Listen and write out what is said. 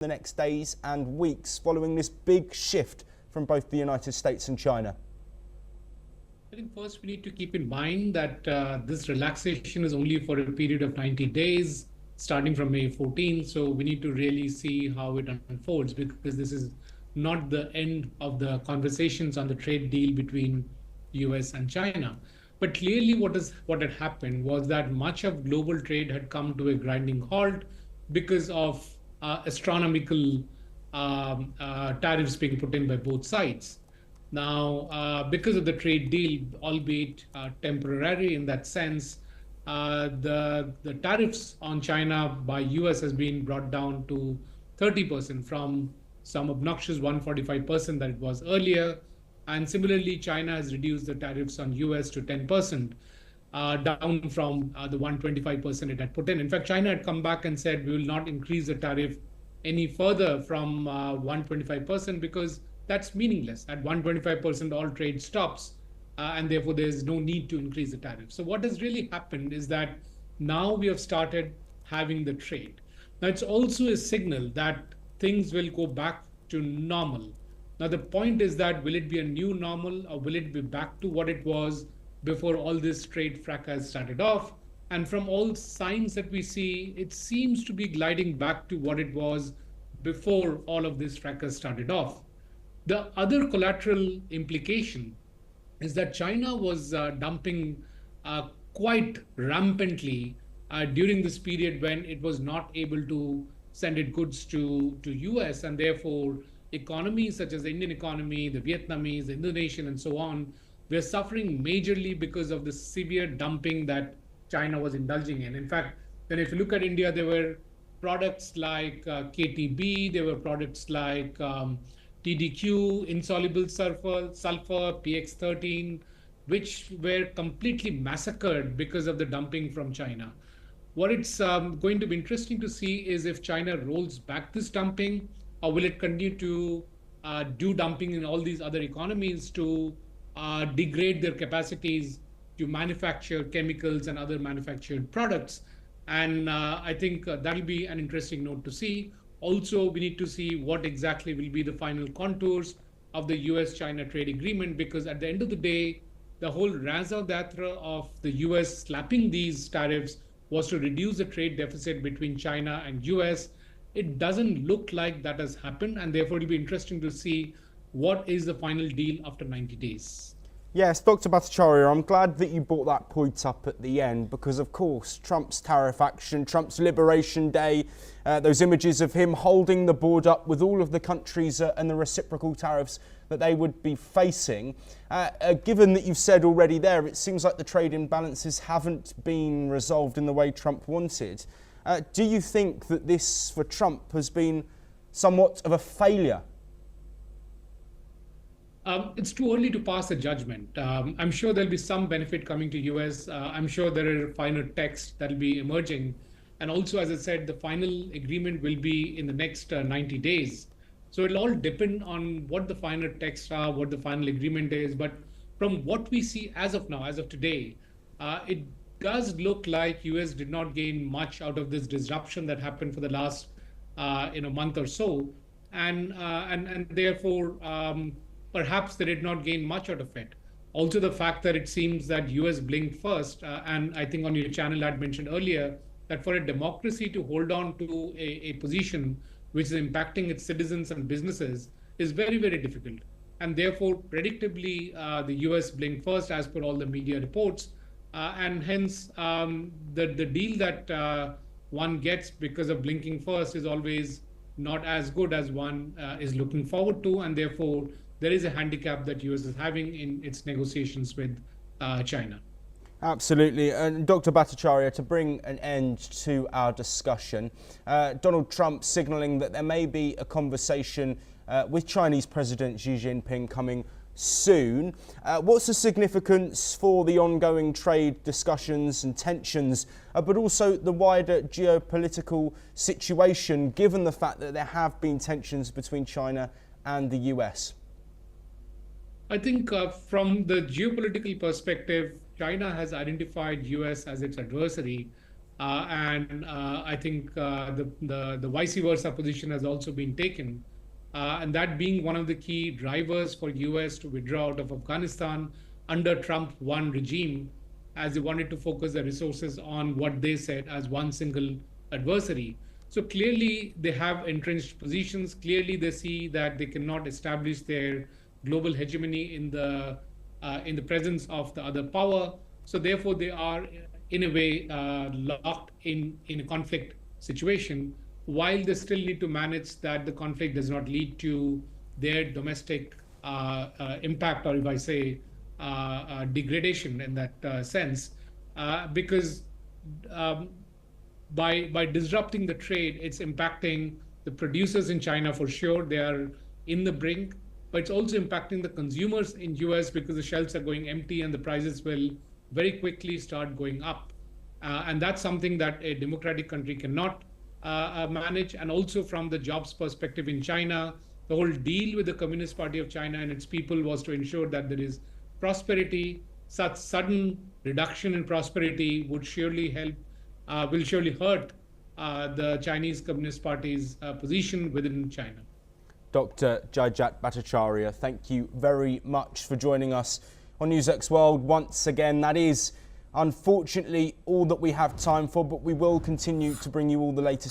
the next days and weeks following this big shift from both the United States and China? I think first we need to keep in mind that this relaxation is only for a period of 90 days, starting from May 14th. So we need to really see how it unfolds, because this is not the end of the conversations on the trade deal between US and China. But clearly what had happened was that much of global trade had come to a grinding halt because of astronomical tariffs being put in by both sides. Now, because of the trade deal, albeit temporary in that sense, the tariffs on China by US has been brought down to 30% from some obnoxious 145% that it was earlier. And similarly, China has reduced the tariffs on US to 10%, down from the 125% it had put in. In fact, China had come back and said, we will not increase the tariff any further from 125% because that's meaningless. At 125%, all trade stops, and therefore there's no need to increase the tariff. So what has really happened is that now we have started having the trade. Now, it's also a signal that things will go back to normal. Now, the point is that will it be a new normal, or will it be back to what it was before all this trade fracas started off? And from all signs that we see, it seems to be gliding back to what it was before all of this fracas started off. The other collateral implication is that China was dumping quite rampantly during this period when it was not able to send its goods to US, and therefore economies such as the Indian economy, the Vietnamese, the Indonesian, and so on, were suffering majorly because of the severe dumping that China was indulging in. In fact, then if you look at India, there were products like KTB, there were products like TDQ, insoluble sulfur, PX13, which were completely massacred because of the dumping from China. What it's going to be interesting to see is if China rolls back this dumping, or will it continue to do dumping in all these other economies to degrade their capacities to manufacture chemicals and other manufactured products. And I think that'll be an interesting note to see. Also, we need to see what exactly will be the final contours of the US-China trade agreement, because at the end of the day, the whole raison d'etre of the US slapping these tariffs was to reduce the trade deficit between China and US. It doesn't look like that has happened, and therefore it'll be interesting to see what is the final deal after 90 days. Yes, Dr. Bhattacharya, I'm glad that you brought that point up at the end, because of course Trump's tariff action, Trump's Liberation Day, those images of him holding the board up with all of the countries and the reciprocal tariffs that they would be facing. Given that you've said already there, it seems like the trade imbalances haven't been resolved in the way Trump wanted. Do you think that this, for Trump, has been somewhat of a failure? It's too early to pass a judgment. I'm sure there'll be some benefit coming to US. I'm sure there are finer texts that'll be emerging. And also, as I said, the final agreement will be in the next 90 days. So it'll all depend on what the finer texts are, what the final agreement is. But from what we see as of now, as of today, it does look like US did not gain much out of this disruption that happened for the last month or so. And therefore, perhaps they did not gain much out of it. Also, the fact that it seems that US blinked first, and I think on your channel I had mentioned earlier that for a democracy to hold on to a position which is impacting its citizens and businesses is very, very difficult. And therefore, predictably, the US blinked first as per all the media reports. And hence, the deal that one gets because of blinking first is always not as good as one is looking forward to. And therefore, there is a handicap that US is having in its negotiations with China. Absolutely. And Dr. Bhattacharya, to bring an end to our discussion, Donald Trump signalling that there may be a conversation with Chinese President Xi Jinping coming soon. What's the significance for the ongoing trade discussions and tensions, but also the wider geopolitical situation, given the fact that there have been tensions between China and the US? I think from the geopolitical perspective, China has identified US as its adversary. I think the vice versa position has also been taken. And that being one of the key drivers for US to withdraw out of Afghanistan under Trump 1 regime, as they wanted to focus their resources on what they said as one single adversary. So clearly they have entrenched positions. Clearly they see that they cannot establish their global hegemony in the presence of the other power. So therefore they are in a way locked in a conflict situation, while they still need to manage that the conflict does not lead to their domestic impact, or if I say degradation in that sense, because um, by disrupting the trade, it's impacting the producers in China for sure. They are in the brink, but it's also impacting the consumers in US because the shelves are going empty and the prices will very quickly start going up. And that's something that a democratic country cannot manage. And also from the jobs perspective in China, the whole deal with the Communist Party of China and its people was to ensure that there is prosperity. Such sudden reduction in prosperity would surely will surely hurt the Chinese Communist Party's position within China. Dr. Jayjat Bhattacharya, thank you very much for joining us on NewsX World once again. That is unfortunately all that we have time for, but we will continue to bring you all the latest